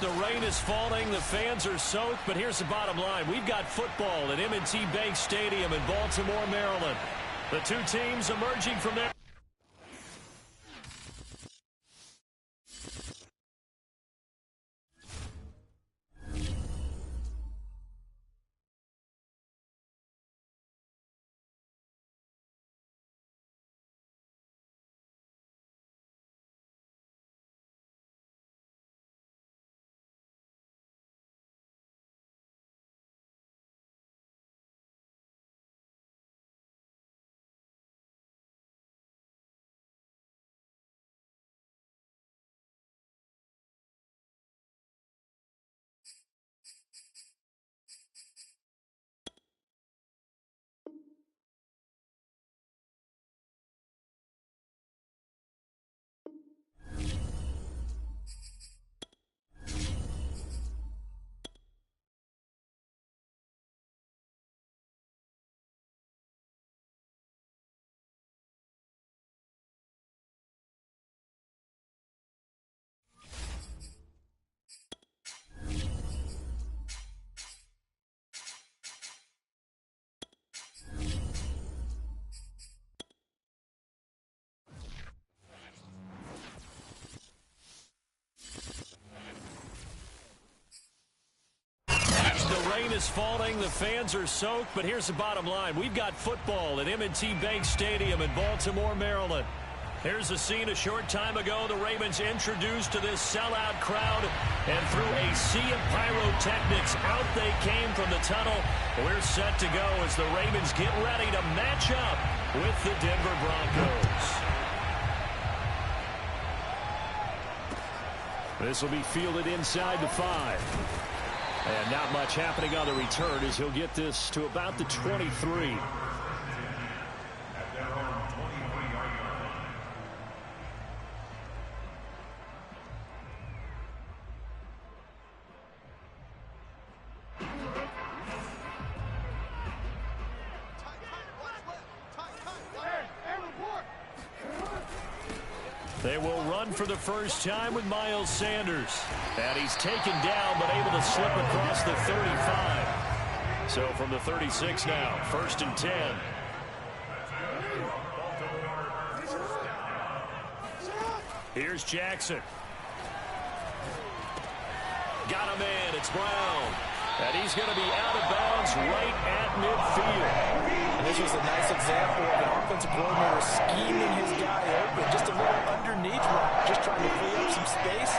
The rain is falling. The fans are soaked. But here's the bottom line. We've got football at M&T Bank Stadium in Baltimore, Maryland. The two teams emerging from there. Is falling. The fans are soaked. But here's the bottom line. We've got football at M&T Bank Stadium in Baltimore, Maryland. Here's a scene a short time ago. The Ravens introduced to this sellout crowd, and through a sea of pyrotechnics, out they came from the tunnel. We're set to go as the Ravens get ready to match up with the Denver Broncos. This will be fielded inside the 5. And not much happening on the return as he'll get this to about the 23. They will run for the first time with Miles Sanders. And he's taken down but able to slip across the 35. So from the 36 now, 1st and 10. Here's Jackson. Got him in. It's Brown. And he's going to be out of bounds right at midfield. And this was a nice example of an offensive coordinator scheming his guy open. Just a little underneath route, just trying to free up some space.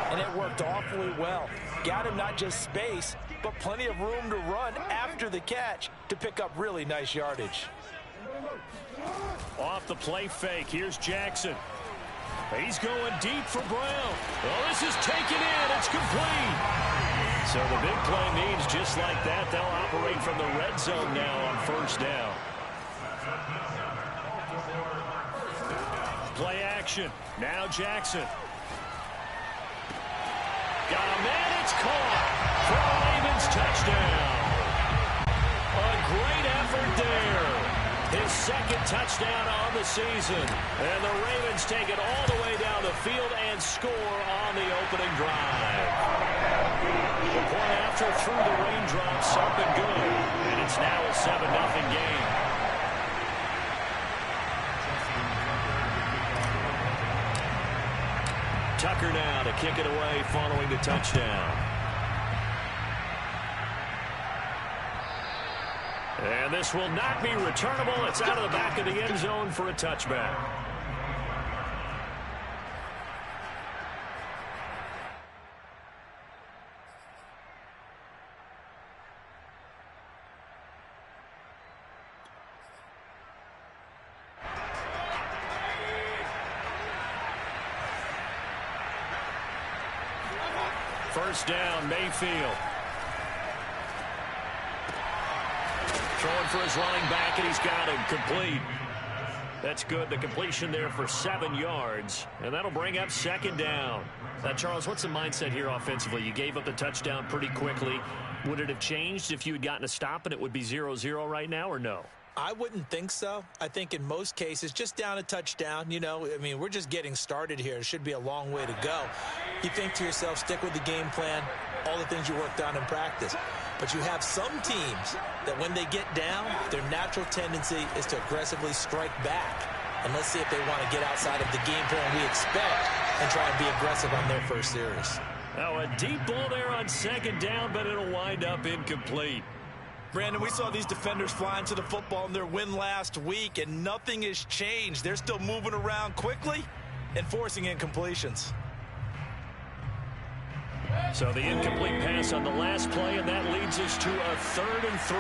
And it worked awfully well. Got him not just space, but plenty of room to run after the catch to pick up really nice yardage. Off the play fake, here's Jackson. He's going deep for Brown. Well, this is taken in. It's complete. So the big play means just like that, they'll operate from the red zone now on 1st down. Play action. Now Jackson. Got a man. It's caught for a Ravens touchdown. A great effort there. His 2nd touchdown on the season. And the Ravens take it all the way down the field and score on the opening drive. The point after through the raindrops up and good. And it's now a 7-0 game. Tucker now to kick it away following the touchdown. And this will not be returnable. It's out of the back of the end zone for a touchback. First down, Mayfield. Throwing for his running back, and he's got him complete. That's good. The completion there for 7 yards, and that'll bring up 2nd down. Charles, what's the mindset here offensively? You gave up the touchdown pretty quickly. Would it have changed if you had gotten a stop and it would be 0-0 right now, or no? I wouldn't think so. I think in most cases, just down a touchdown, we're just getting started here. It should be a long way to go. You think to yourself, stick with the game plan, all the things you worked on in practice. But you have some teams that when they get down, their natural tendency is to aggressively strike back. And let's see if they want to get outside of the game plan we expect and try and be aggressive on their first series. Now a deep ball there on second down, but it'll wind up incomplete. Brandon, we saw these defenders flying to the football in their win last week, and nothing has changed. They're still moving around quickly and forcing incompletions. So the incomplete pass on the last play, and that leads us to a 3rd and 3.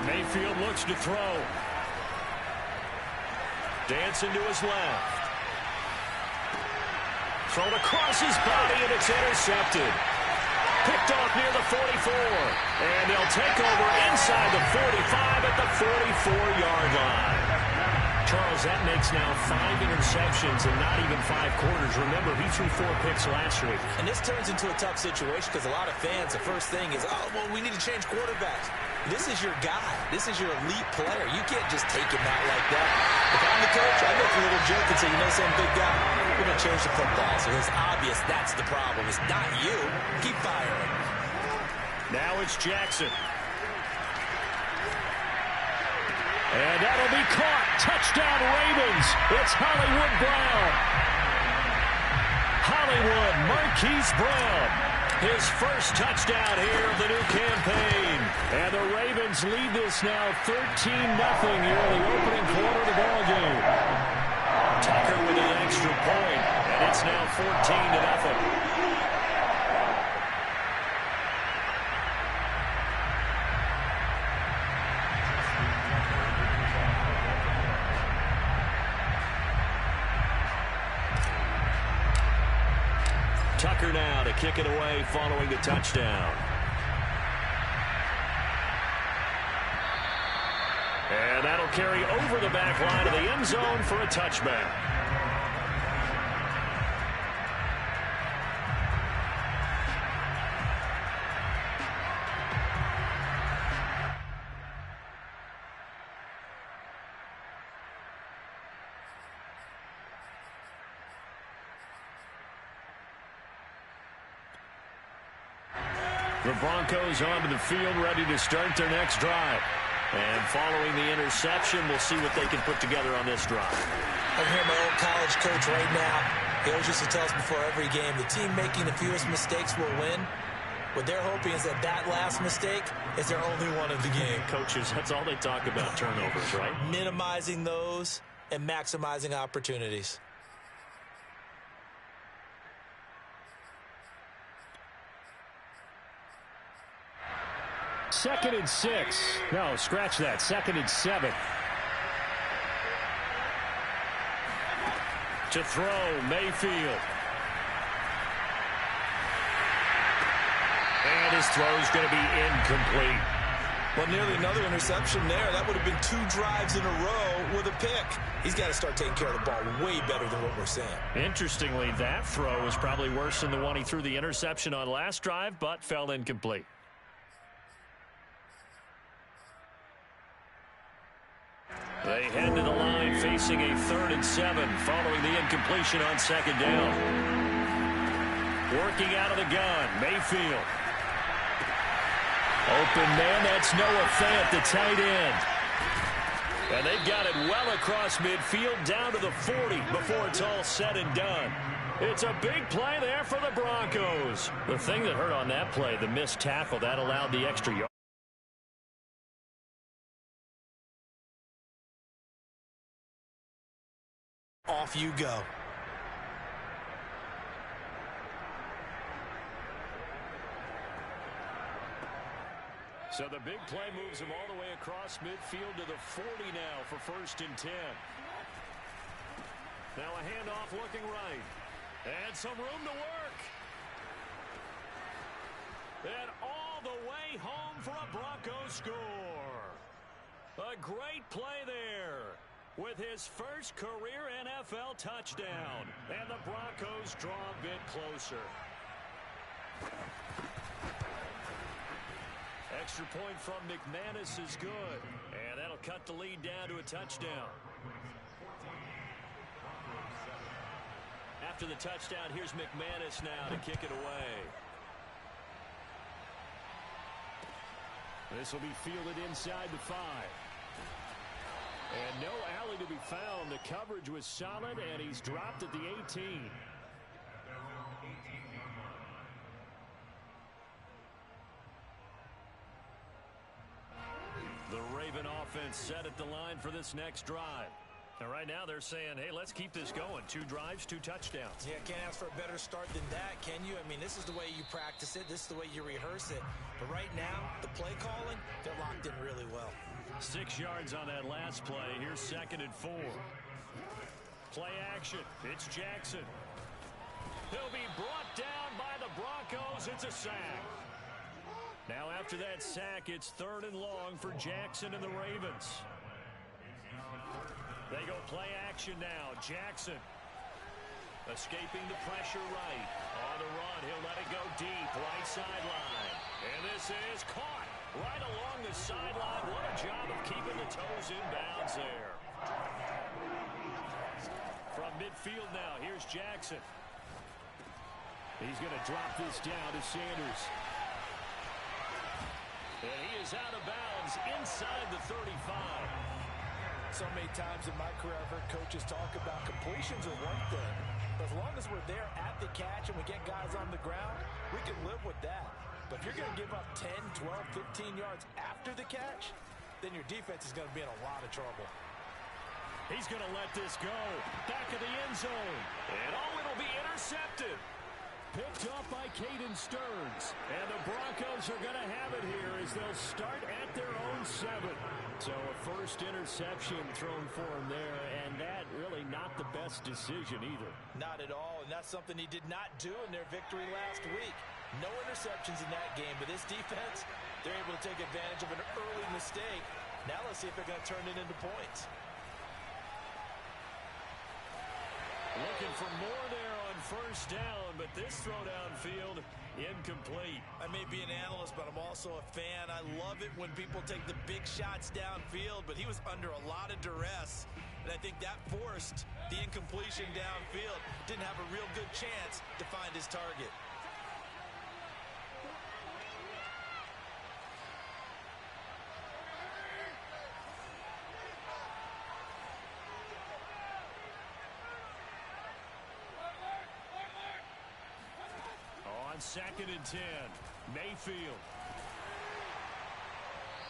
Mayfield looks to throw. Dancing to his left. Thrown across his body, and it's intercepted. Picked off near the 44. And they'll take over inside the 45 at the 44-yard line. Charles, that makes now 5 interceptions and not even 5 quarters. Remember, he threw 4 picks last week. And this turns into a tough situation because a lot of fans, the first thing is, we need to change quarterbacks. This is your guy. This is your elite player. You can't just take him out like that. If I'm the coach, I make a little joke and say, some big guy, we're going to change the football. So it's obvious that's the problem. It's not you. Keep firing. Now it's Jackson. And that'll be caught. Touchdown, Ravens. It's Hollywood Brown. Hollywood Marquise Brown. His first touchdown here of the new campaign. And the Ravens lead this now 13-0 here in the opening quarter of the ballgame. Tucker with an extra point, and it's now 14-0. Tucker now to kick it away following the touchdown. And that'll carry over the back line of the end zone for a touchback. The Broncos onto the field, ready to start their next drive. And following the interception, we'll see what they can put together on this drive. I hear my old college coach right now. He always used to tell us before every game, the team making the fewest mistakes will win. What they're hoping is that last mistake is their only one of the game. Coaches, that's all they talk about, turnovers, right? Minimizing those and maximizing opportunities. Second and 6. No, scratch that. 2nd and 7. To throw, Mayfield. And his throw's going to be incomplete. Well, nearly another interception there. That would have been 2 drives in a row with a pick. He's got to start taking care of the ball way better than what we're seeing. Interestingly, that throw was probably worse than the one he threw the interception on last drive, but fell incomplete. They head to the line facing a 3rd and 7 following the incompletion on 2nd down. Working out of the gun, Mayfield. Open man, that's Noah Fant, the tight end. And they've got it well across midfield down to the 40 before it's all said and done. It's a big play there for the Broncos. The thing that hurt on that play, the missed tackle, that allowed the extra yard. Off you go. So the big play moves him all the way across midfield to the 40 now for 1st and 10. Now a handoff looking right. And some room to work. And all the way home for a Broncos score. A great play there. With his first career NFL touchdown. And the Broncos draw a bit closer. Extra point from McManus is good. And that'll cut the lead down to a touchdown. After the touchdown, here's McManus now to kick it away. This will be fielded inside the 5. And no alley to be found. The coverage was solid, and he's dropped at the 18. The Raven offense set at the line for this next drive. And right now they're saying, hey, let's keep this going. 2 drives, 2 touchdowns. Yeah, can't ask for a better start than that, can you? I mean, this is the way you practice it. This is the way you rehearse it. But right now, the play calling, they're locked in really well. 6 yards on that last play. Here's 2nd and 4. Play action. It's Jackson. He'll be brought down by the Broncos. It's a sack. Now after that sack, it's 3rd and long for Jackson and the Ravens. They go play action now. Jackson escaping the pressure right. On the run, he'll let it go deep. Right sideline. And this is caught right along the sideline. What a job of keeping the toes in bounds there. From midfield now, here's Jackson. He's going to drop this down to Sanders. And he is out of bounds inside the 35. So many times in my career I've heard coaches talk about completions are one thing, but as long as we're there at the catch and we get guys on the ground, we can live with that. But if you're going to give up 10, 12, 15 yards after the catch, then your defense is going to be in a lot of trouble. He's going to let this go. Back of the end zone. And it'll be intercepted. Picked off by Caden Stearns. And the Broncos are going to have it here as they'll start at their own 7. So a first interception thrown for him there, and that really not the best decision either. Not at all, and that's something he did not do in their victory last week. No interceptions in that game, but this defense, they're able to take advantage of an early mistake. Now let's see if they're going to turn it into points. Looking for more there on first down, but this throw downfield, incomplete. I may be an analyst, but I'm also a fan. I love it when people take the big shots downfield, but he was under a lot of duress, and I think that forced the incompletion downfield. Didn't have a real good chance to find his target. On 2nd and 10, Mayfield.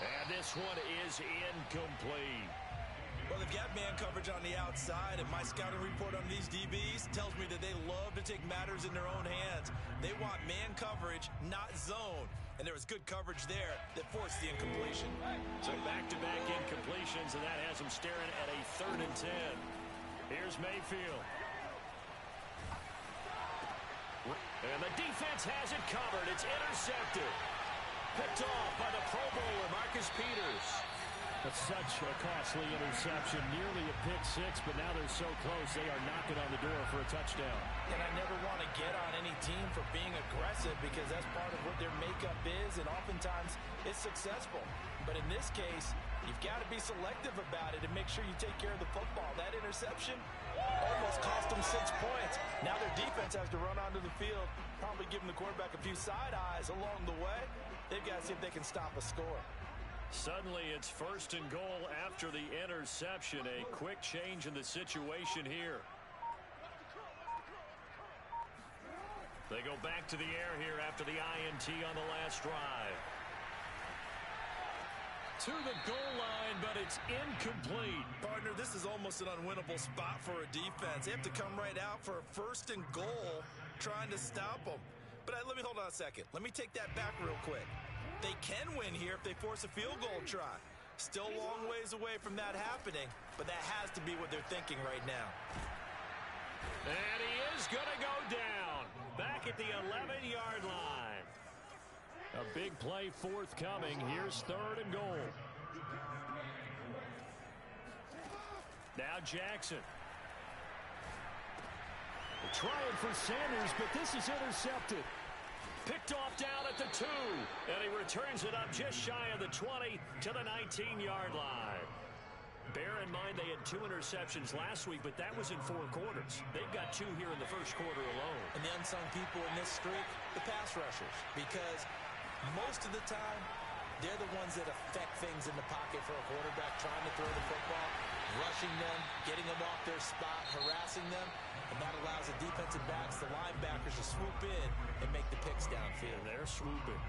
And this one is incomplete. Well, they've got man coverage on the outside, and my scouting report on these DBs tells me that they love to take matters in their own hands. They want man coverage, not zone. And there was good coverage there that forced the incompletion. So back-to-back incompletions, and that has them staring at a 3rd and 10. Here's Mayfield. And the defense has it covered. It's intercepted. Picked off by the Pro Bowler, Marcus Peters. That's such a costly interception. Nearly a pick-6, but now they're so close they are knocking on the door for a touchdown. And I never want to get on any team for being aggressive because that's part of what their makeup is, and oftentimes it's successful. But in this case, you've got to be selective about it and make sure you take care of the football. That interception almost cost them 6 points. Now their defense has to run onto the field, probably giving the quarterback a few side eyes along the way. They've got to see if they can stop a score. Suddenly it's 1st and goal after the interception. A quick change in the situation here. They go back to the air here after the INT on the last drive. To the goal line, but it's incomplete. Partner, this is almost an unwinnable spot for a defense. They have to come right out for a 1st and goal trying to stop them. But let me hold on a second. Let me take that back real quick. They can win here if they force a field goal try. Still a long ways away from that happening, but that has to be what they're thinking right now. And he is going to go down. Back at the 11-yard line. A big play forthcoming. Here's 3rd and goal. Now Jackson. Trying for Sanders, but this is intercepted. Picked off down at the 2. And he returns it up just shy of the 20 to the 19-yard line. Bear in mind they had 2 interceptions last week, but that was in 4 quarters. They've got 2 here in the first quarter alone. And the unsung people in this streak, the pass rushers. Because most of the time, they're the ones that affect things in the pocket for a quarterback, trying to throw the football, rushing them, getting them off their spot, harassing them, and that allows the defensive backs, the linebackers, to swoop in and make the picks downfield. And they're swooping.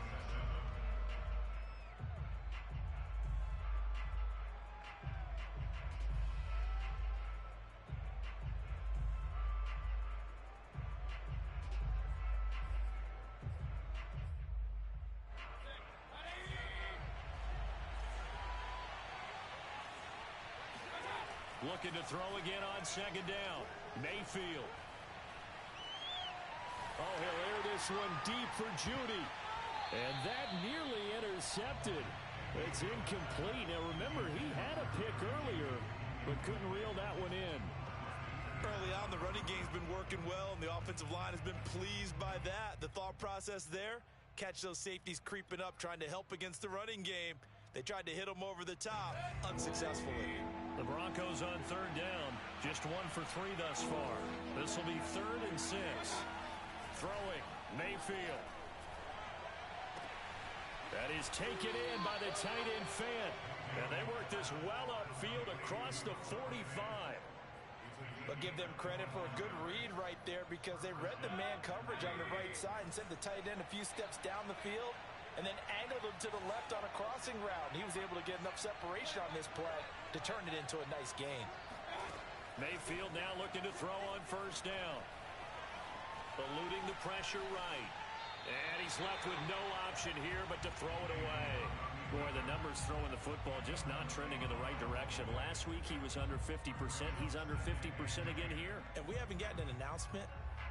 Looking to throw again on second down. Mayfield. Oh, he'll air this one deep for Judy. And that nearly intercepted. It's incomplete. Now, remember, he had a pick earlier, but couldn't reel that one in. Early on, the running game's been working well, and the offensive line has been pleased by that. The thought process there, catch those safeties creeping up, trying to help against the running game. They tried to hit him over the top, unsuccessfully. The Broncos on third down, just 1 for 3 thus far. This will be 3rd and 6. Throwing, Mayfield. That is taken in by the tight end Fant. And they work this well upfield across the 45. But give them credit for a good read right there, because they read the man coverage on the right side and sent the tight end a few steps down the field and then angled him to the left on a crossing route. He was able to get enough separation on this play to turn it into a nice gain. Mayfield now looking to throw on first down. Eluding the pressure right. And he's left with no option here but to throw it away. Boy, the numbers throwing the football just not trending in the right direction. Last week he was under 50%. He's under 50% again here. And we haven't gotten an announcement,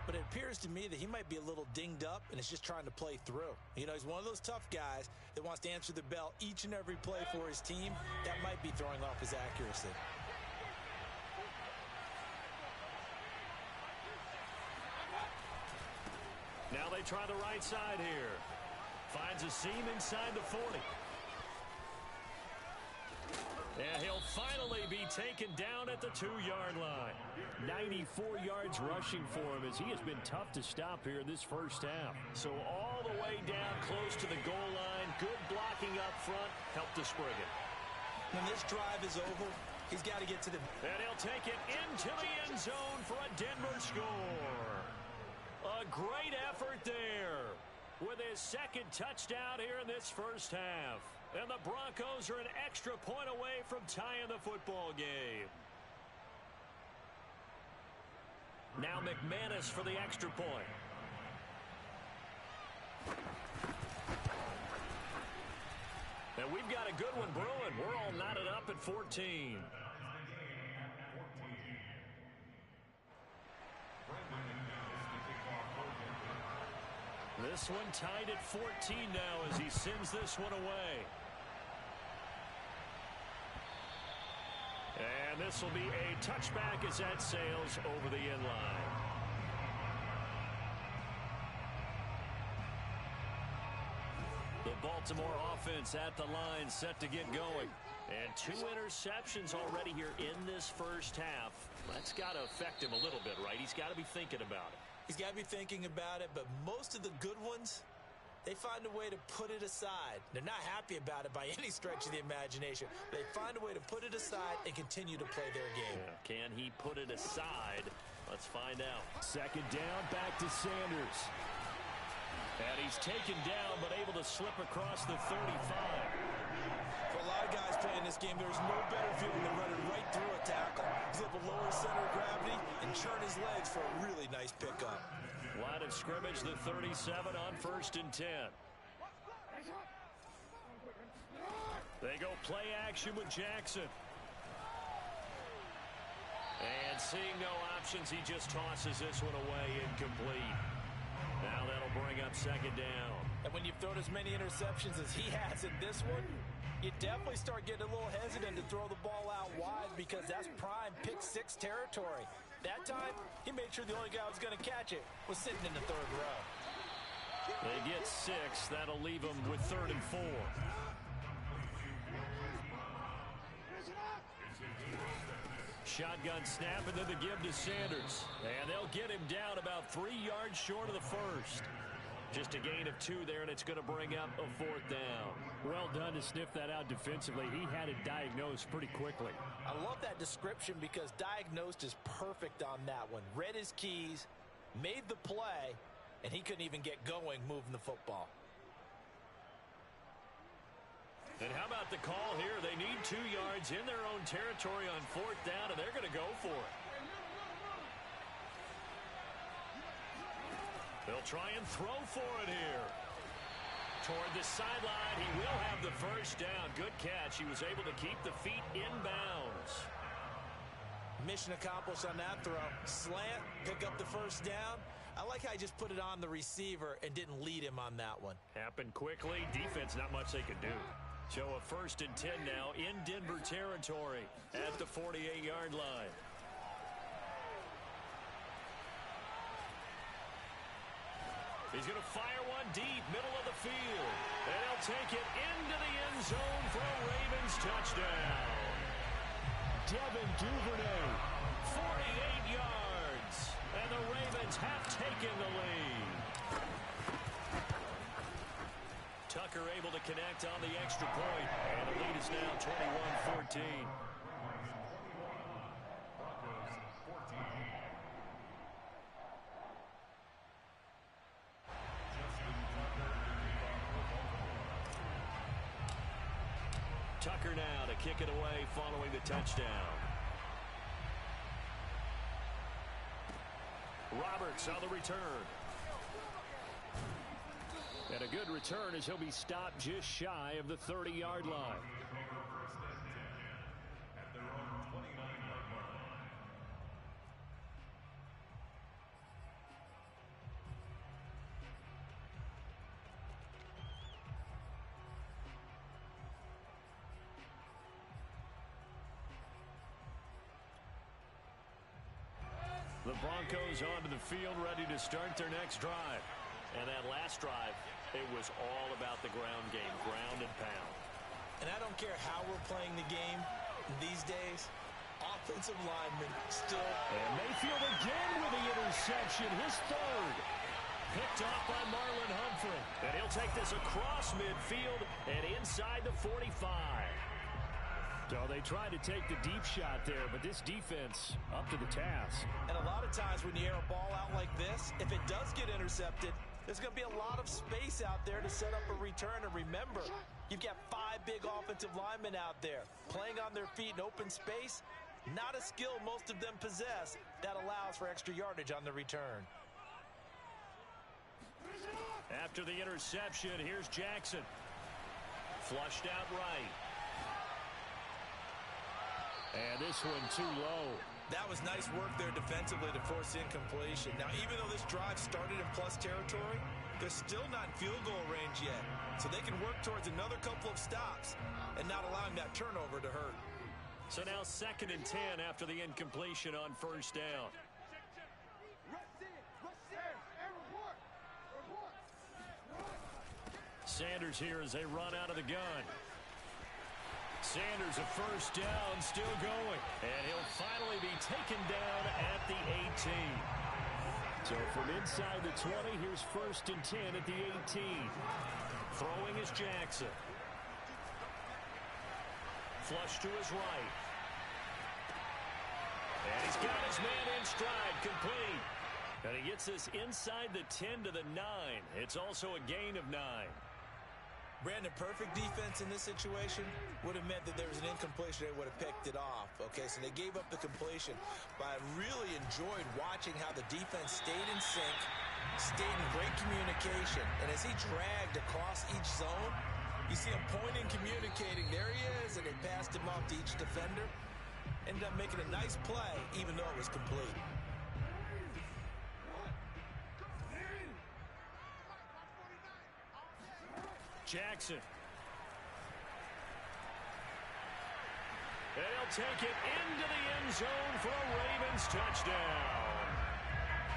but it appears to me that he might be a little dinged up and is just trying to play through. You know, he's one of those tough guys that wants to answer the bell each and every play for his team. That might be throwing off his accuracy. Now they try the right side here. Finds a seam inside the 40. And he'll finally be taken down at the 2-yard line. 94 yards rushing for him, as he has been tough to stop here this first half. So all the way down close to the goal line. Good blocking up front. Helped to spring it. When this drive is over, he's got to get to the... And he'll take it into the end zone for a Denver score. A great effort there with his second touchdown here in this first half. And the Broncos are an extra point away from tying the football game. Now McManus for the extra point. And we've got a good one brewing. We're all knotted up at 14. This one tied at 14 now as he sends this one away. And this will be a touchback as that sails over the end line. The Baltimore offense at the line, set to get going. And 2 interceptions already here in this first half. That's got to affect him a little bit, right? He's got to be thinking about it. He's got to be thinking about it, but most of the good ones, they find a way to put it aside. They're not happy about it by any stretch of the imagination. They find a way to put it aside and continue to play their game. Yeah. Can he put it aside? Let's find out. Second down, back to Sanders. And he's taken down, but able to slip across the 35. For a lot of guys playing this game, there's no better feeling than running right through a tackle. He's able to lower his center of gravity and churn his legs for a really nice pickup. Line of scrimmage, the 37 on 1st and 10. They go play action with Jackson. And seeing no options, he just tosses this one away, incomplete. Now that'll bring up second down. And when you've thrown as many interceptions as he has in this one, you definitely start getting a little hesitant to throw the ball out wide, because that's prime pick 6 territory. That time, he made sure the only guy who was going to catch it was sitting in the 3rd row. They get 6. That'll leave them with 3rd and 4. Shotgun snap, and then the give to Sanders. And they'll get him down about 3 yards short of the first. Just a gain of 2 there, and it's going to bring up a 4th down. Well done to sniff that out defensively. He had it diagnosed pretty quickly. I love that description because diagnosed is perfect on that one. Read his keys, made the play, and he couldn't even get going moving the football. And how about the call here? They need 2 yards in their own territory on 4th down, and they're going to go for it. They'll try and throw for it here. Toward the sideline, he will have the first down. Good catch. He was able to keep the feet inbounds. Mission accomplished on that throw. Slant, pick up the first down. I like how he just put it on the receiver and didn't lead him on that one. Happened quickly. Defense, not much they could do. So a 1st and 10 now in Denver territory at the 48-yard line. He's going to fire one deep, middle of the field. And he'll take it into the end zone for a Ravens touchdown. Devin Duvernay, 48 yards. And the Ravens have taken the lead. Tucker able to connect on the extra point. And the lead is now 21-14. Tucker now to kick it away following the touchdown. Roberts on the return. And a good return as he'll be stopped just shy of the 30-yard line. The Broncos onto the field, ready to start their next drive. And that last drive, it was all about the ground game, ground and pound. And I don't care how we're playing the game these days, offensive linemen still. And Mayfield again with the interception, his 3rd. Picked off by Marlon Humphrey. And he'll take this across midfield and inside the 45. So they tried to take the deep shot there, but this defense up to the task. And a lot of times when you air a ball out like this, if it does get intercepted, there's going to be a lot of space out there to set up a return. And remember, you've got 5 big offensive linemen out there playing on their feet in open space. Not a skill most of them possess that allows for extra yardage on the return. After the interception, here's Jackson. Flushed out right. And this one too low. That was nice work there defensively to force incompletion. Now, even though this drive started in plus territory, they're still not in field goal range yet. So they can work towards another couple of stops and not allowing that turnover to hurt. So now 2nd and 10 after the incompletion on 1st down. Sanders here as they run out of the gun. Sanders a 1st down, still going. And he'll finally be taken down at the 18. So from inside the 20, here's 1st and 10 at the 18. Throwing is Jackson. Flush to his right. And he's got his man in stride, complete. And he gets this inside the 10 to the 9. It's also a gain of 9. Brandon, perfect defense in this situation would have meant that there was an incompletion. They would have picked it off. Okay, so they gave up the completion. But I really enjoyed watching how the defense stayed in sync, stayed in great communication. And as he dragged across each zone, you see him pointing, communicating. There he is, and they passed him off to each defender. Ended up making a nice play, even though it was complete. Jackson. They'll take it into the end zone for a Ravens touchdown.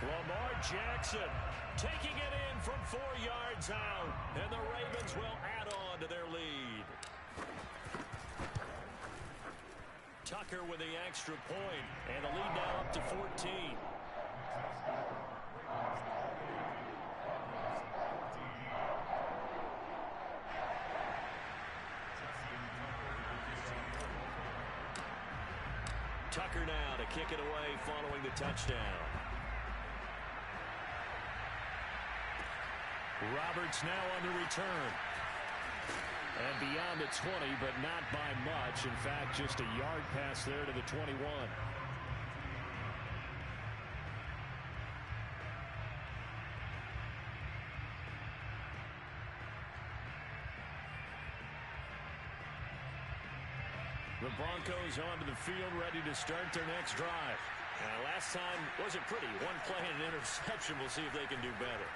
Lamar Jackson taking it in from 4 yards out, and the Ravens will add on to their lead. Tucker with the extra point, and the lead now up to 14. Tucker now to kick it away following the touchdown. Roberts now on the return. And beyond the 20, but not by much. In fact, just a yard pass there to the 21. The Broncos onto the field, ready to start their next drive. Last time wasn't pretty. One play and an interception. We'll see if they can do better.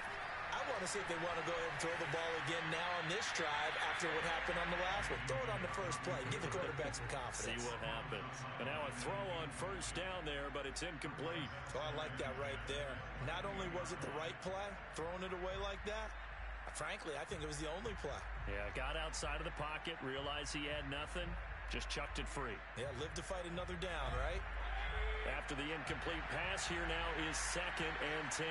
I want to see if they want to go ahead and throw the ball again now on this drive after what happened on the last one. Throw it on the first play. Give the quarterback some confidence. See what happens. And now a throw on first down there, but it's incomplete. Oh, I like that right there. Not only was it the right play, throwing it away like that, frankly, I think it was the only play. Yeah, got outside of the pocket, realized he had nothing, just chucked it free. Yeah, live to fight another down, right? After the incomplete pass, here now is 2nd and 10.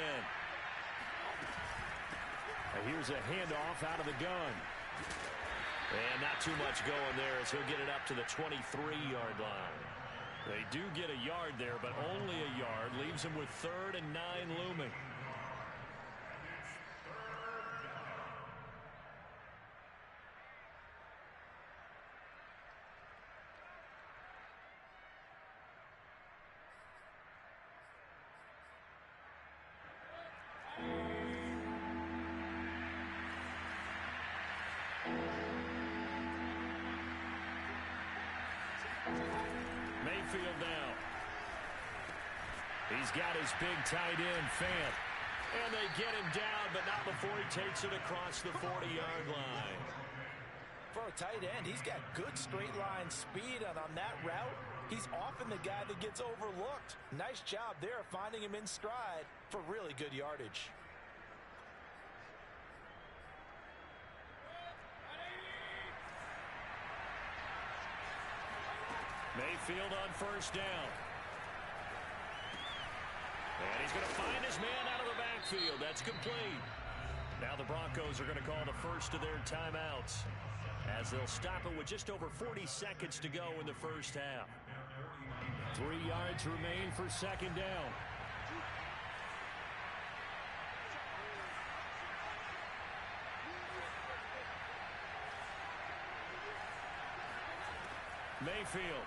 Here's a handoff out of the gun. And not too much going there as he'll get it up to the 23-yard line. They do get a yard there, but only a yard. Leaves him with 3rd and 9 looming. Mayfield now. He's got his big tight end, Fant. And they get him down, but not before he takes it across the 40-yard line. For a tight end, he's got good straight line speed, and on that route, he's often the guy that gets overlooked. Nice job there finding him in stride for really good yardage. Mayfield on first down. And he's going to find his man out of the backfield. That's complete. Now the Broncos are going to call the first of their timeouts as they'll stop it with just over 40 seconds to go in the first half. 3 yards remain for 2nd down. Mayfield.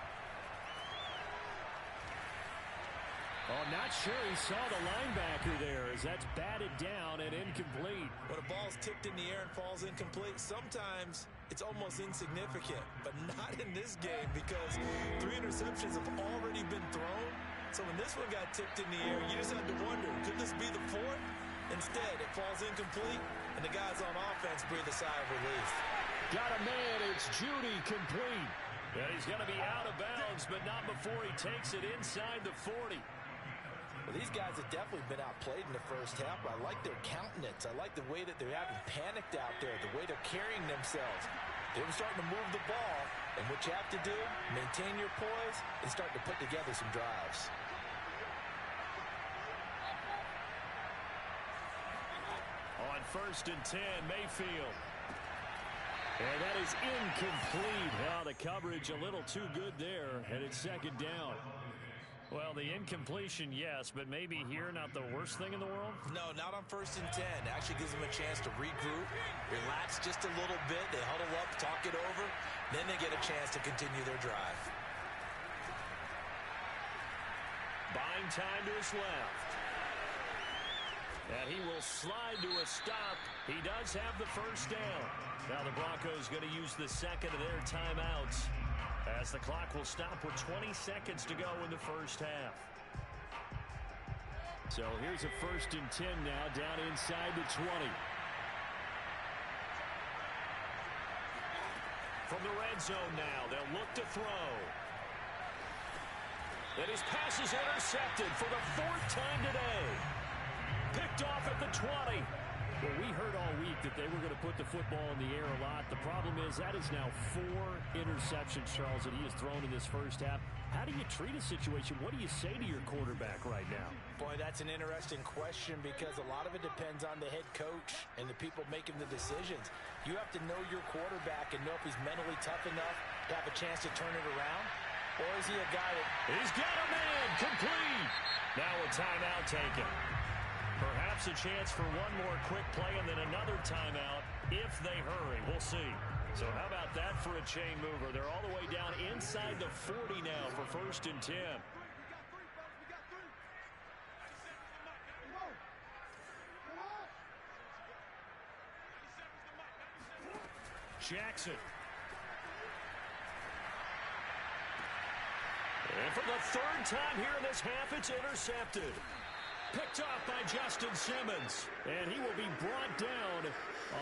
Oh, not sure he saw the linebacker there as that's batted down and incomplete. When a ball's tipped in the air and falls incomplete, sometimes it's almost insignificant, but not in this game because 3 interceptions have already been thrown. So when this one got tipped in the air, you just had to wonder, could this be the 4th? Instead, it falls incomplete, and the guys on offense breathe a sigh of relief. Got a man, it's Judy complete. And he's going to be out of bounds, but not before he takes it inside the 40. Well, these guys have definitely been outplayed in the first half, but I like their countenance. I like the way that they're having panicked out there, the way they're carrying themselves. They're starting to move the ball, and what you have to do, maintain your poise and start to put together some drives. On 1st and 10, Mayfield. And that is incomplete. Well, the coverage a little too good there, and it's 2nd down. Well, the incompletion, yes, but maybe here not the worst thing in the world? No, not on 1st and 10. Actually gives them a chance to regroup, relax just a little bit. They huddle up, talk it over. Then they get a chance to continue their drive. Buying time to his left. And he will slide to a stop. He does have the first down. Now the Broncos going to use the 2nd of their timeouts as the clock will stop with 20 seconds to go in the first half. So here's a 1st and 10 now down inside the 20. From the red zone now, they'll look to throw. And his pass is intercepted for the 4th time today. Picked off at the 20. Well, we heard all week that they were going to put the football in the air a lot. The problem is that is now 4 interceptions, Charles, that he has thrown in this first half. How do you treat a situation? What do you say to your quarterback right now? Boy, that's an interesting question because a lot of it depends on the head coach and the people making the decisions. You have to know your quarterback and know if he's mentally tough enough to have a chance to turn it around. Or is he a guy that... He's got a man complete. Now a timeout taken. Perhaps a chance for one more quick play and then another timeout if they hurry. We'll see. So how about that for a chain mover? They're all the way down inside the 40 now for 1st and 10. Jackson. And for the 3rd time here in this half, it's intercepted. Picked off by Justin Simmons. And he will be brought down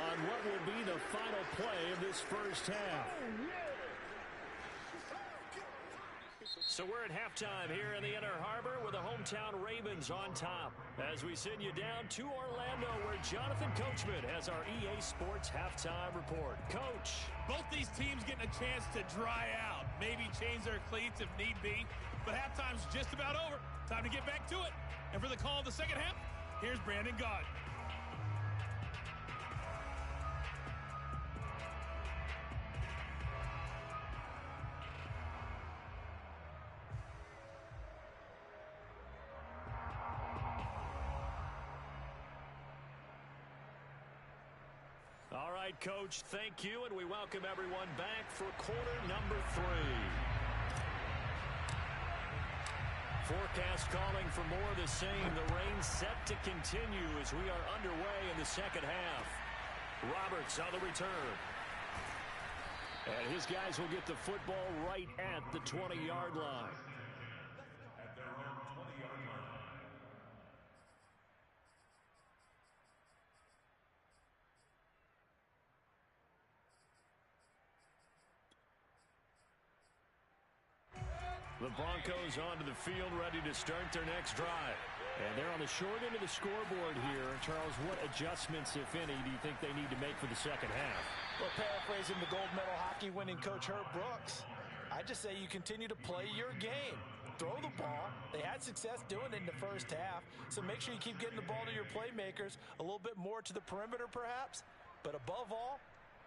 on what will be the final play of this first half. So we're at halftime here in the Inner Harbor with the hometown Ravens on top. As we send you down to Orlando where Jonathan Coachman has our EA Sports halftime report. Coach. Both these teams getting a chance to dry out. Maybe change their cleats if need be. But halftime's just about over. Time to get back to it. And for the call of the second half, here's Brandon Gaud. All right, Coach, thank you, and we welcome everyone back for quarter number 3. Forecast calling for more of the same. The rain set to continue as we are underway in the second half. Roberts on the return. And his guys will get the football right at the 20-yard line. The Broncos onto the field, ready to start their next drive. And they're on the short end of the scoreboard here. Charles, what adjustments, if any, do you think they need to make for the second half? Well, paraphrasing the gold medal hockey winning coach Herb Brooks, I just say you continue to play your game. Throw the ball. They had success doing it in the first half, so make sure you keep getting the ball to your playmakers, a little bit more to the perimeter perhaps, but above all,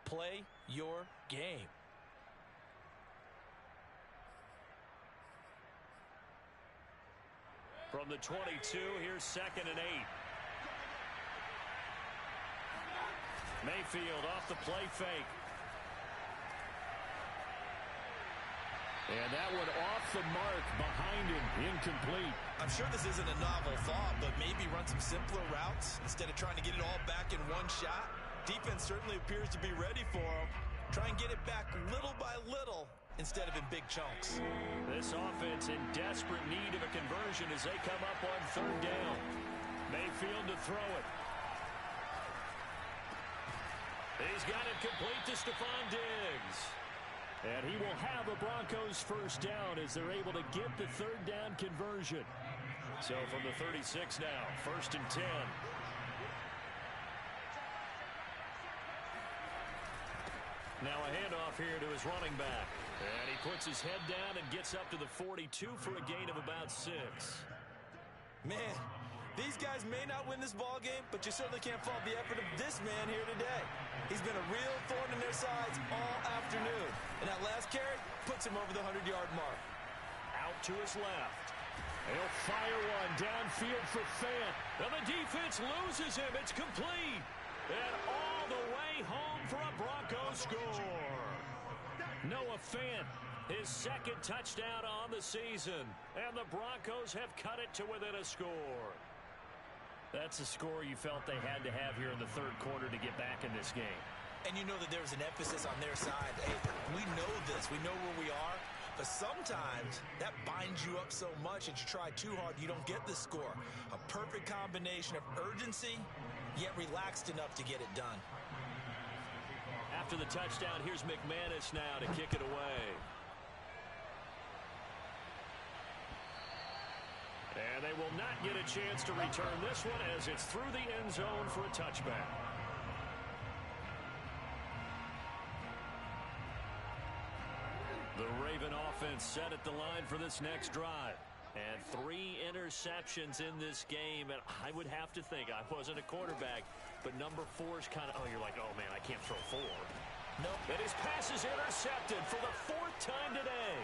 play your game. From the 22, here's 2nd and 8. Mayfield off the play fake. And that one off the mark behind him, incomplete. I'm sure this isn't a novel thought, but maybe run some simpler routes instead of trying to get it all back in one shot. Defense certainly appears to be ready for him. Try and get it back little by little instead of in big chunks. This offense in desperate need of a conversion as they come up on 3rd down. Mayfield to throw it. He's got it complete to Stephon Diggs. And he will have a Broncos first down as they're able to get the 3rd down conversion. So from the 36 now, 1st and 10. Now a handoff here to his running back. And he puts his head down and gets up to the 42 for a gain of about 6. Man, these guys may not win this ball game, but you certainly can't fault the effort of this man here today. He's been a real thorn in their sides all afternoon. And that last carry puts him over the 100-yard mark. Out to his left. He'll fire one downfield for Fant. And the defense loses him. It's complete. And all the way home for a Broncos score. Noah Fant, his 2nd touchdown on the season. And the Broncos have cut it to within a score. That's a score you felt they had to have here in the 3rd quarter to get back in this game. And you know that there was an emphasis on their side. Hey, we know this. We know where we are. But sometimes that binds you up so much that you try too hard, you don't get the score. A perfect combination of urgency, yet relaxed enough to get it done. After the touchdown, here's McManus now to kick it away. And they will not get a chance to return this one as it's through the end zone for a touchback. The Raven offense set at the line for this next drive. And 3 interceptions in this game. And I would have to think, I wasn't a quarterback, but number 4 is kind of, oh, you're like, oh, man, I can't throw 4. Nope. And his pass is intercepted for the 4th time today.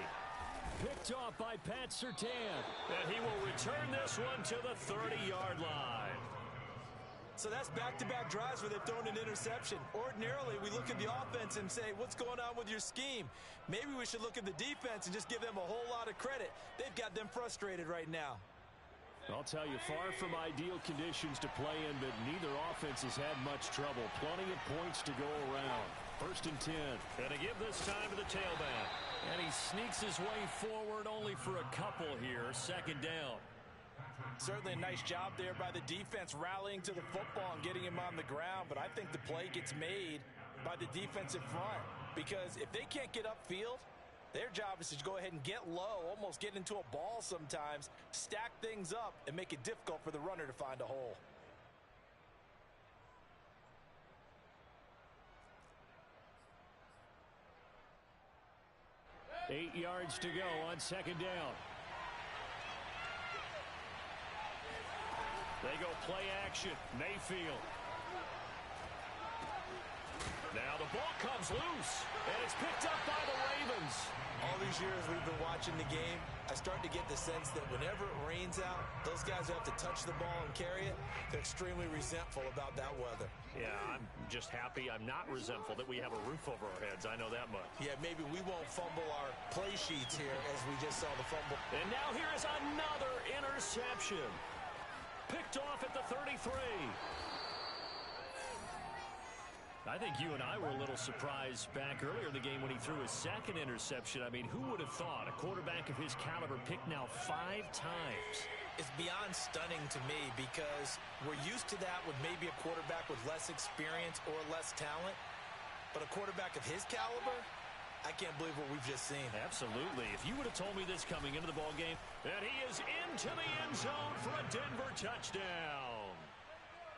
Picked off by Pat Surtain. And he will return this one to the 30-yard line. So that's back-to-back drives where they've thrown an interception. Ordinarily, we look at the offense and say, what's going on with your scheme? Maybe we should look at the defense and just give them a whole lot of credit. They've got them frustrated right now. I'll tell you, far from ideal conditions to play in, but neither offense has had much trouble. Plenty of points to go around. 1st and 10. Gonna give this time to the tailback. And he sneaks his way forward only for a couple here. 2nd down. Certainly a nice job there by the defense rallying to the football and getting him on the ground, but I think the play gets made by the defensive front because if they can't get upfield, their job is to go ahead and get low, almost get into a ball sometimes, stack things up, and make it difficult for the runner to find a hole. Eight yards to go on 2nd down. They go play action. Mayfield. Now the ball comes loose, and it's picked up by the Ravens. All these years we've been watching the game, I start to get the sense that whenever it rains out, those guys who have to touch the ball and carry it, they're extremely resentful about that weather. Yeah, I'm just happy I'm not resentful that we have a roof over our heads. I know that much. Yeah, maybe we won't fumble our play sheets here as we just saw the fumble. And now here is another interception. Picked off at the 33. I think you and I were a little surprised back earlier in the game when he threw his 2nd interception. I mean, who would have thought a quarterback of his caliber picked now 5 times? It's beyond stunning to me because we're used to that with maybe a quarterback with less experience or less talent. But a quarterback of his caliber, I can't believe what we've just seen. Absolutely. If you would have told me this coming into the ball game, that he is into the end zone for a Denver touchdown.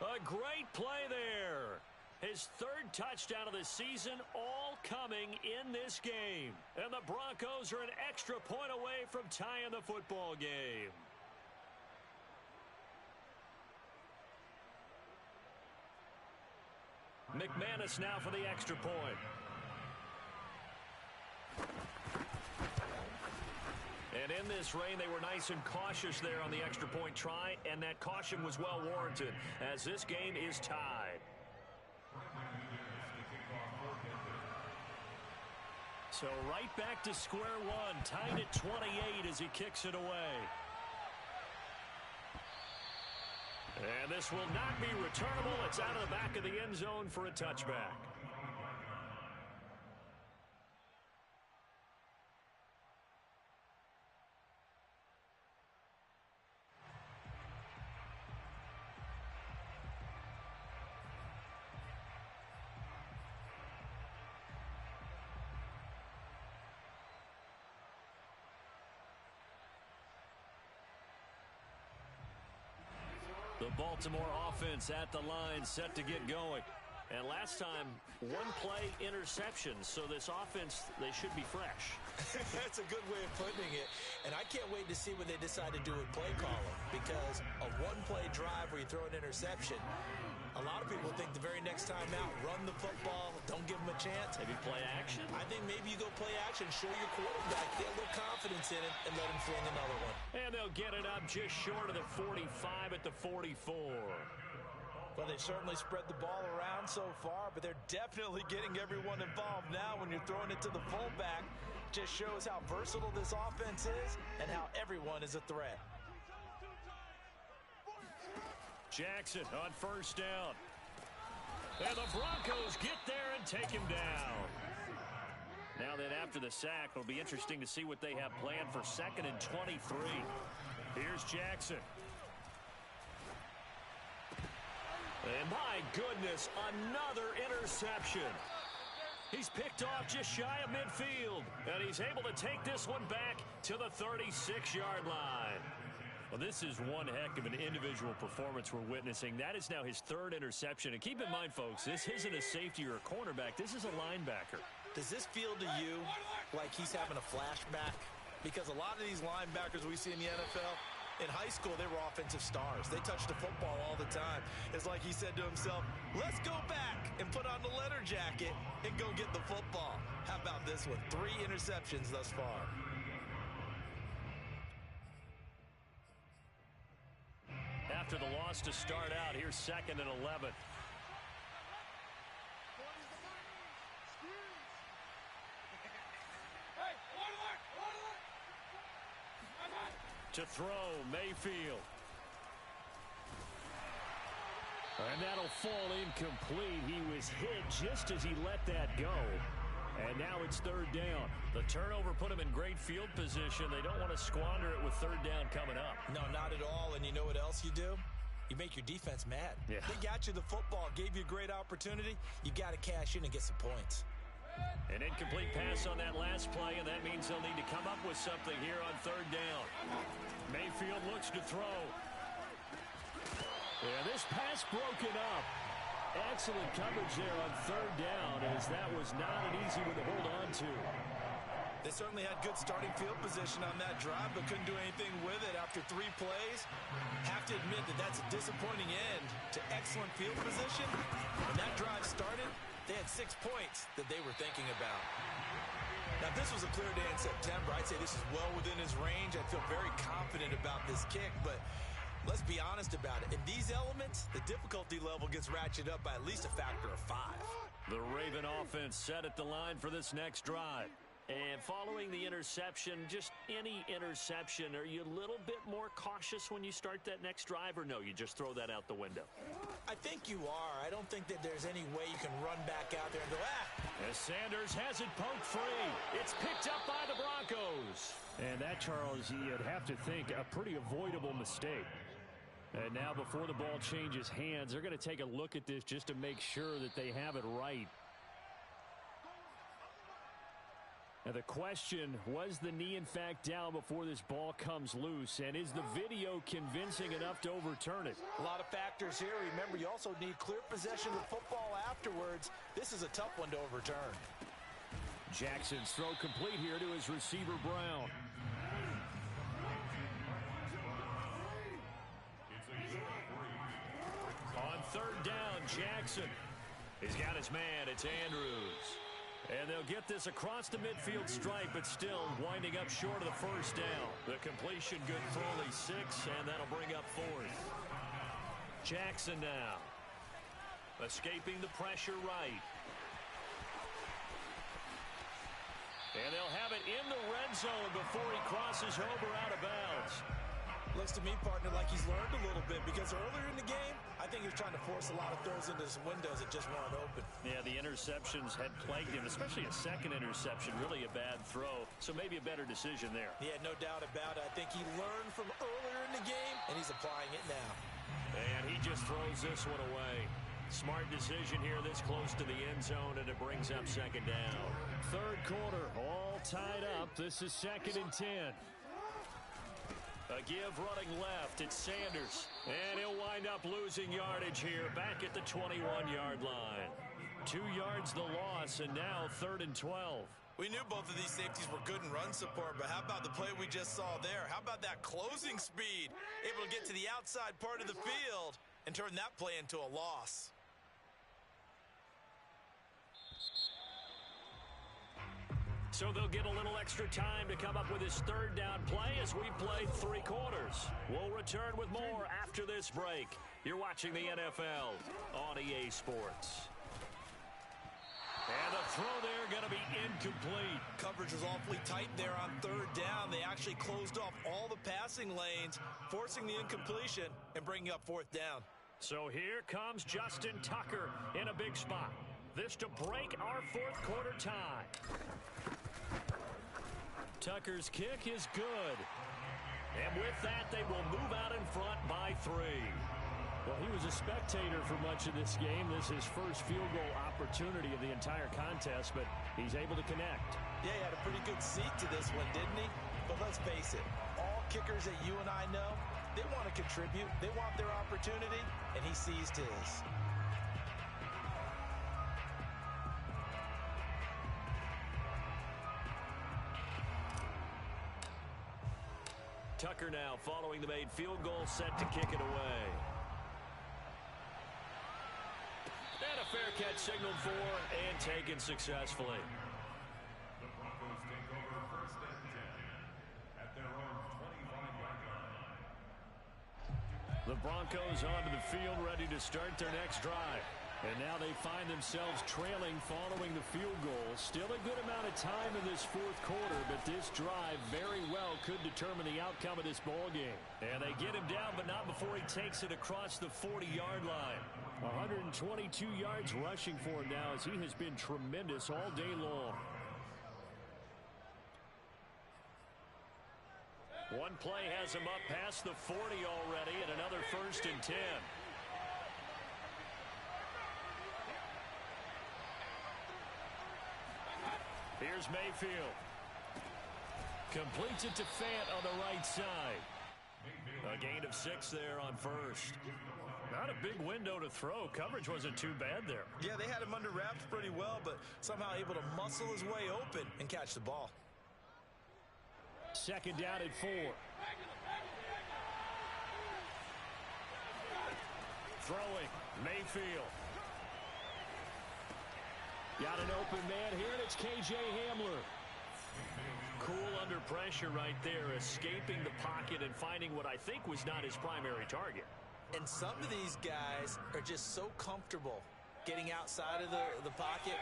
A great play there. His 3rd touchdown of the season, all coming in this game. And the Broncos are an extra point away from tying the football game. McManus now for the extra point. And in this rain, they were nice and cautious there on the extra point try, and that caution was well warranted as this game is tied. So right back to square one, tied at 28 as he kicks it away. And this will not be returnable. It's out of the back of the end zone for a touchback. The Baltimore offense at the line, set to get going. And last time, 1 play interception. So this offense, they should be fresh. That's a good way of putting it. And I can't wait to see what they decide to do with play calling. Because a 1-play drive where you throw an interception, a lot of people think the very next time out, run the football, don't give them a chance. Maybe play action? I think maybe you go play action, show your quarterback, get a little confidence in it, and let him fling another one. And they'll get it up just short of the 45 at the 44. Well, they certainly spread the ball around so far, but they're definitely getting everyone involved now when you're throwing it to the fullback. Just shows how versatile this offense is and how everyone is a threat. Jackson on 1st down. And the Broncos get there and take him down. Now then, after the sack, it'll be interesting to see what they have planned for 2nd and 23. Here's Jackson. And my goodness, another interception. He's picked off just shy of midfield, and he's able to take this one back to the 36-yard line. Well, this is one heck of an individual performance we're witnessing. That is now his third interception. And keep in mind, folks, this isn't a safety or a cornerback. This is a linebacker. Does this feel to you like he's having a flashback? Because a lot of these linebackers we see in the NFL, in high school, they were offensive stars. They touched the football all the time. It's like he said to himself, let's go back and put on the leather jacket and go get the football. How about this one? 3 interceptions thus far. After the loss to start out, here's 2nd and 11. To throw, Mayfield. And that'll fall incomplete. He was hit just as he let that go. And now it's 3rd down. The turnover put him in great field position. They don't want to squander it with 3rd down coming up. No, not at all. And you know what else you do? You make your defense mad. Yeah. They got you the football, gave you a great opportunity. You got to cash in and get some points. An incomplete pass on that last play, and that means they'll need to come up with something here on 3rd down. Mayfield looks to throw. Yeah, this pass broken up. Excellent coverage there on 3rd down, as that was not an easy one to hold on to. They certainly had good starting field position on that drive, but couldn't do anything with it after 3 plays. Have to admit that that's a disappointing end to excellent field position. When that drive started, they had 6 points that they were thinking about. Now, if this was a clear day in September, I'd say this is well within his range. I feel very confident about this kick, but let's be honest about it. In these elements, the difficulty level gets ratcheted up by at least a factor of 5. The Raven offense set at the line for this next drive. And following the interception, just any interception, are you a little bit more cautious when you start that next drive, or no, you just throw that out the window? I think you are. I don't think that there's any way you can run back out there and go, As Sanders has it poked free. It's picked up by the Broncos. And that, Charles, you'd have to think a pretty avoidable mistake. And now before the ball changes hands, they're going to take a look at this just to make sure that they have it right. Now the question, was the knee in fact down before this ball comes loose? And is the video convincing enough to overturn it? A lot of factors here. Remember, you also need clear possession of the football afterwards. This is a tough one to overturn. Jackson's throw complete here to his receiver, Brown. On 3rd down, Jackson. He's got his man. It's Andrews. And they'll get this across the midfield stripe, but still winding up short of the 1st down. The completion good for only 6, and that'll bring up 4th. Jackson now. Escaping the pressure right. And they'll have it in the red zone before he crosses over out of bounds. Looks to me, partner, like he's learned a little bit, because earlier in the game, I think he was trying to force a lot of throws into some windows that just weren't open. Yeah, the interceptions had plagued him, especially a 2nd interception, really a bad throw. So maybe a better decision there. Yeah, no doubt about it. I think he learned from earlier in the game, and he's applying it now. And he just throws this one away. Smart decision here this close to the end zone, and it brings up 2nd down. 3rd quarter, all tied up. This is 2nd and 10. A give running left. It's Sanders. And he'll wind up losing yardage here back at the 21-yard line. 2 yards the loss, and now 3rd and 12. We knew both of these safeties were good in run support, but how about the play we just saw there? How about that closing speed? Able to get to the outside part of the field and turn that play into a loss. So they'll get a little extra time to come up with his 3rd down play as we played 3 quarters. We'll return with more after this break. You're watching the NFL on EA Sports. And the throw there going to be incomplete. Coverage was awfully tight there on 3rd down. They actually closed off all the passing lanes, forcing the incompletion and bringing up 4th down. So here comes Justin Tucker in a big spot. This to break our 4th quarter tie. Tucker's kick is good. And with that, they will move out in front by 3. Well, he was a spectator for much of this game. This is his first field goal opportunity of the entire contest, but he's able to connect. Yeah, he had a pretty good seat to this one, didn't he? But let's face it, all kickers that you and I know, They want to contribute. They want their opportunity, and he seized his. Tucker now following the made field goal, set to kick it away. And a fair catch signaled for and taken successfully. The Broncos take over first and 10 at their own 25-yard line. The Broncos onto the field, ready to start their next drive. And now they find themselves trailing following the field goal. Still a good amount of time in this fourth quarter, but this drive very well could determine the outcome of this ball game. And they get him down, but not before he takes it across the 40-yard line. 122 yards rushing for him now, as he has been tremendous all day long. One play has him up past the 40 already, and another 1st and 10. Here's Mayfield. Completes it to Fant on the right side. A gain of 6 there on first. Not a big window to throw. Coverage wasn't too bad there. Yeah, they had him under wraps pretty well, but somehow able to muscle his way open and catch the ball. 2nd down at 4. Throwing, Mayfield. Got an open man here, and it's K.J. Hamler. Cool under pressure right there, escaping the pocket and finding what I think was not his primary target. And some of these guys are just so comfortable getting outside of the pocket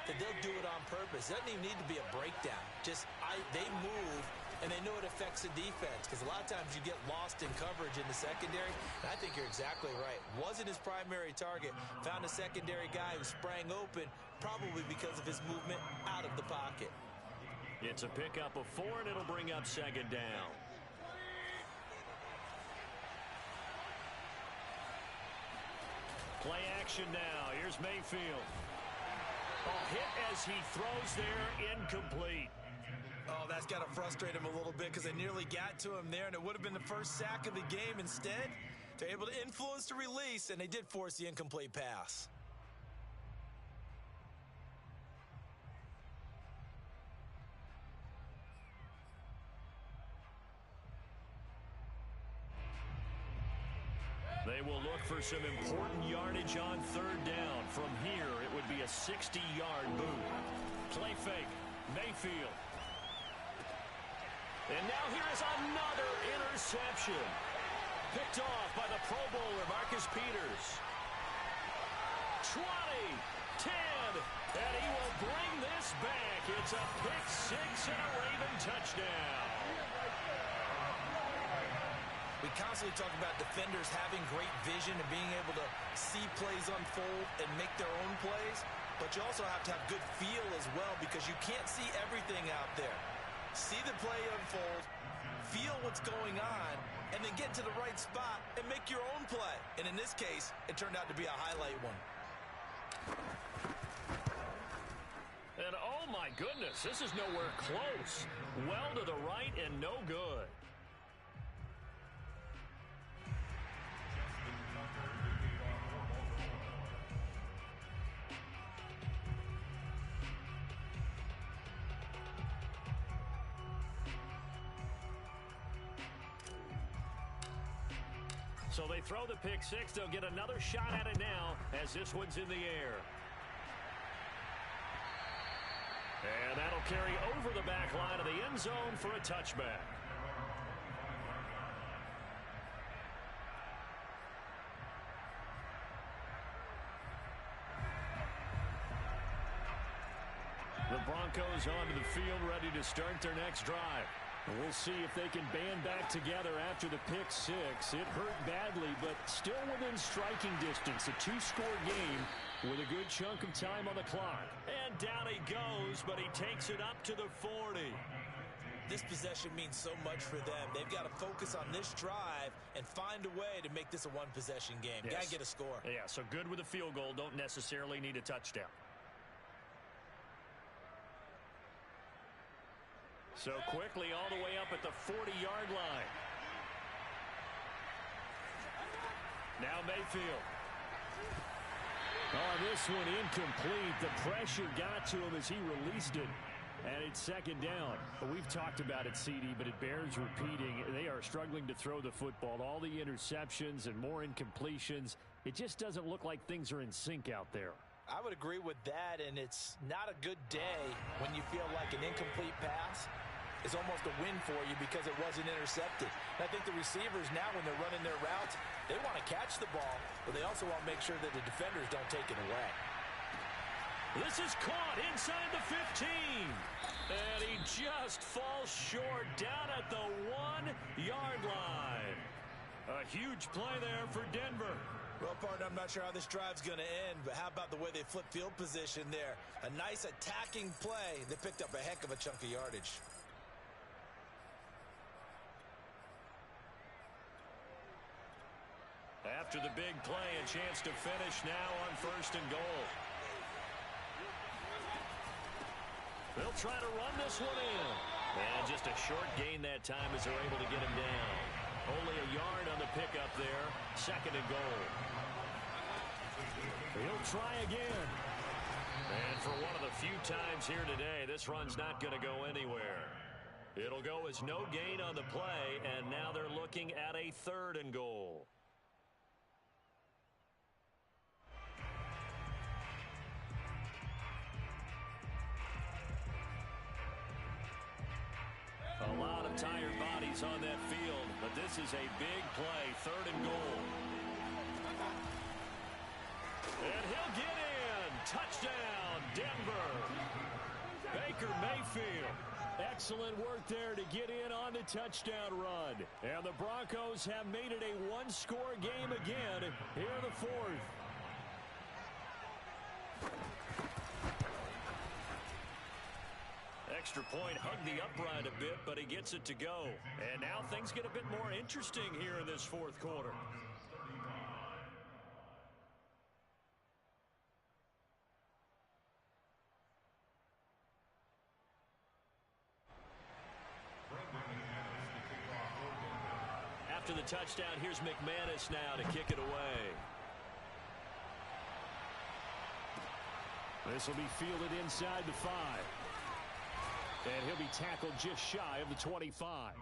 that they'll do it on purpose. It doesn't even need to be a breakdown. They move, and they know it affects the defense, because a lot of times you get lost in coverage in the secondary, and I think you're exactly right. Wasn't his primary target. Found a secondary guy who sprang open, probably because of his movement out of the pocket. It's a pickup of 4, and it'll bring up 2nd down. Play action now. Here's Mayfield. A hit as he throws there, incomplete. Oh, that's got to frustrate him a little bit, because they nearly got to him there, and it would have been the first sack of the game. Instead, they're able to influence the release, and they did force the incomplete pass. They will look for some important yardage on 3rd down. From here, it would be a 60-yard boot. Play fake, Mayfield. And now here is another interception. Picked off by the Pro Bowler, Marcus Peters. 20, 10, and he will bring this back. It's a pick-6 and a Raven touchdown. We constantly talk about defenders having great vision and being able to see plays unfold and make their own plays, but you also have to have good feel as well, because you can't see everything out there. See the play unfold, feel what's going on, and then get to the right spot and make your own play. And in this case, it turned out to be a highlight one. And oh my goodness, this is nowhere close. Well to the right and no good. So they throw the pick-6. They'll get another shot at it now as this one's in the air. And that'll carry over the back line of the end zone for a touchback. The Broncos onto the field, ready to start their next drive. We'll see if they can band back together after the pick-6. It hurt badly, but still within striking distance. A 2-score game with a good chunk of time on the clock. And down he goes, but he takes it up to the 40. This possession means so much for them. They've got to focus on this drive and find a way to make this a one-possession game. Yes. Got to get a score. Yeah, so good with a field goal. Don't necessarily need a touchdown. So quickly all the way up at the 40-yard line. Now Mayfield. Oh, this one incomplete. The pressure got to him as he released it. And it's second down. We've talked about it, CD, but it bears repeating. They are struggling to throw the football. All the interceptions and more incompletions. It just doesn't look like things are in sync out there. I would agree with that, and it's not a good day when you feel like an incomplete pass is almost a win for you because it wasn't intercepted. And I think the receivers now, when they're running their routes, they want to catch the ball, but they also want to make sure that the defenders don't take it away. This is caught inside the 15. And he just falls short down at the 1-yard line. A huge play there for Denver. Well, partner, I'm not sure how this drive's going to end, but how about the way they flip field position there? A nice attacking play. They picked up a heck of a chunk of yardage. After the big play, a chance to finish now on 1st and goal. They'll try to run this one in. And just a short gain that time as they're able to get him down. Only a yard on the pickup there. 2nd and goal. He'll try again. And for one of the few times here today, this run's not going to go anywhere. It'll go as no gain on the play, and now they're looking at a 3rd and goal. A lot of tired bodies on that field, but this is a big play. 3rd and goal. And he'll get in. Touchdown, Denver. Baker Mayfield. Excellent work there to get in on the touchdown run. And the Broncos have made it a one-score game again here in the 4th. Extra point hugged the upright a bit, but he gets it to go. And now things get a bit more interesting here in this 4th quarter. After the touchdown, here's McManus now to kick it away. This will be fielded inside the 5. And he'll be tackled just shy of the 25.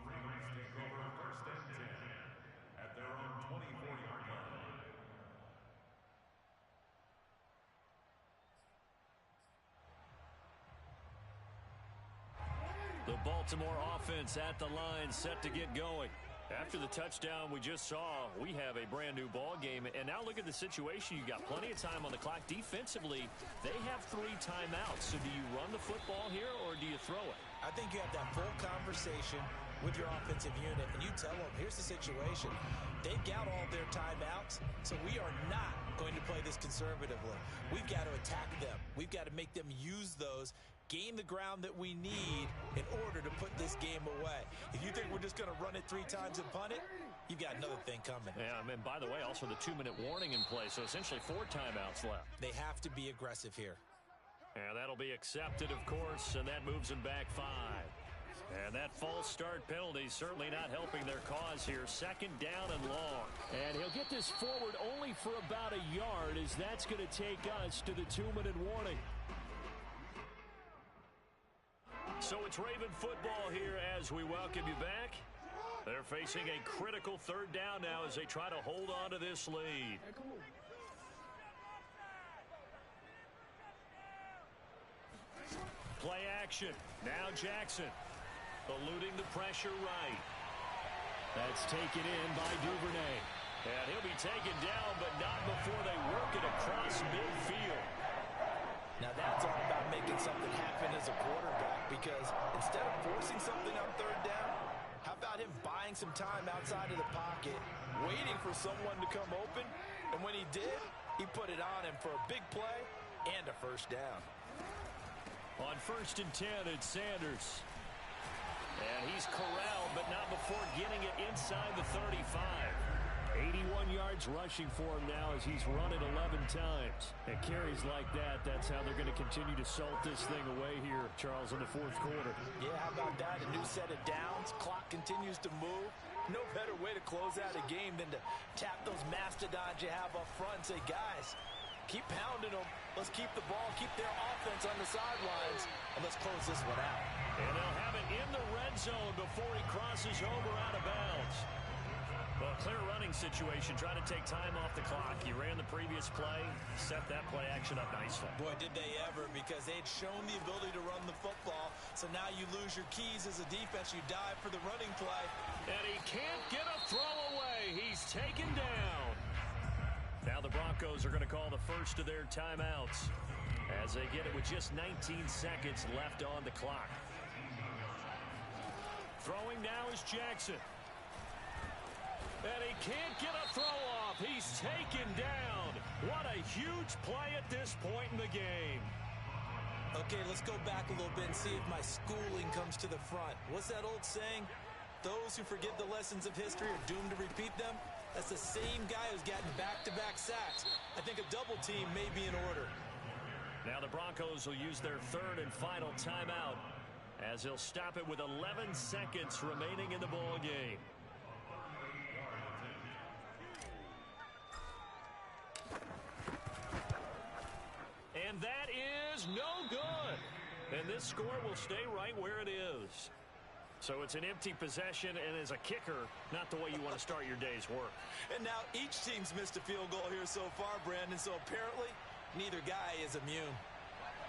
The Baltimore offense at the line, set to get going. After the touchdown we just saw, we have a brand new ball game. And now look at the situation. You got plenty of time on the clock. Defensively, they have 3 timeouts. So do you run the football here or do you throw it? I think you have that full conversation with your offensive unit, and you tell them, here's the situation. They've got all their timeouts, so we are not going to play this conservatively. We've got to attack them. We've got to make them use those, gain the ground that we need in order to put this game away. If you think we're just going to run it 3 times and punt it, you've got another thing coming. Yeah, and by the way, also the 2-minute warning in play, so essentially 4 timeouts left. They have to be aggressive here. And that'll be accepted, of course, and that moves them back 5. And that false start penalty certainly not helping their cause here. 2nd down and long. And he'll get this forward only for about a yard, as that's going to take us to the 2-minute warning. So it's Raven football here as we welcome you back. They're facing a critical 3rd down now as they try to hold on to this lead. Play action. Now Jackson. Eluding the pressure right. That's taken in by Duvernay. And he'll be taken down, but not before they work it across midfield. Now that's all about making something happen as a quarterback, because instead of forcing something on 3rd down, how about him buying some time outside of the pocket, waiting for someone to come open, and when he did, he put it on him for a big play and a 1st down. On 1st and 10, it's Sanders. And he's corralled, but not before getting it inside the 35. 81 yards rushing for him now as he's run it 11 times. And carries like that, that's how they're going to continue to salt this thing away here, Charles, in the 4th quarter. Yeah, how about that? A new set of downs. Clock continues to move. No better way to close out a game than to tap those mastodons you have up front and say, guys, keep pounding them. Let's keep the ball, keep their offense on the sidelines, and let's close this one out. And they'll have it in the red zone before he crosses over out of bounds. Well, clear running situation. Try to take time off the clock. You ran the previous play, set that play action up nicely. Boy, did they ever, because they'd shown the ability to run the football. So now you lose your keys as a defense. You dive for the running play. And he can't get a throw away. He's taken down. Now the Broncos are going to call the first of their timeouts as they get it with just 19 seconds left on the clock. Throwing now is Jackson. And he can't get a throw off. He's taken down. What a huge play at this point in the game. Okay, let's go back a little bit and see if my schooling comes to the front. What's that old saying? Those who forget the lessons of history are doomed to repeat them. That's the same guy who's gotten back-to-back sacks. I think a double team may be in order. Now the Broncos will use their third and final timeout as they'll stop it with 11 seconds remaining in the ball game. And that is no good. And this score will stay right where it is. So it's an empty possession, and as a kicker, not the way you want to start your day's work. And now each team's missed a field goal here so far, Brandon, so apparently neither guy is immune.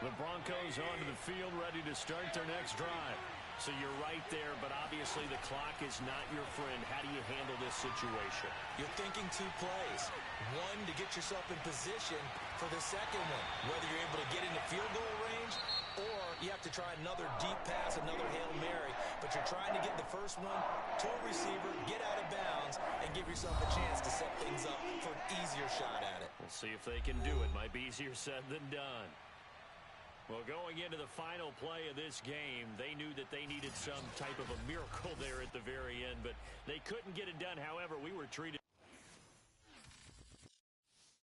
The Broncos onto the field ready to start their next drive. So you're right there, but obviously the clock is not your friend. How do you handle this situation? You're thinking two plays. One, to get yourself in position for the second one, whether you're able to get into field goal range or you have to try another deep pass, another Hail Mary. But you're trying to get the first one to a receiver, get out of bounds, and give yourself a chance to set things up for an easier shot at it. We'll see if they can do it. Might be easier said than done. Well, going into the final play of this game, they knew that they needed some type of a miracle there at the very end, but they couldn't get it done. However, we were treated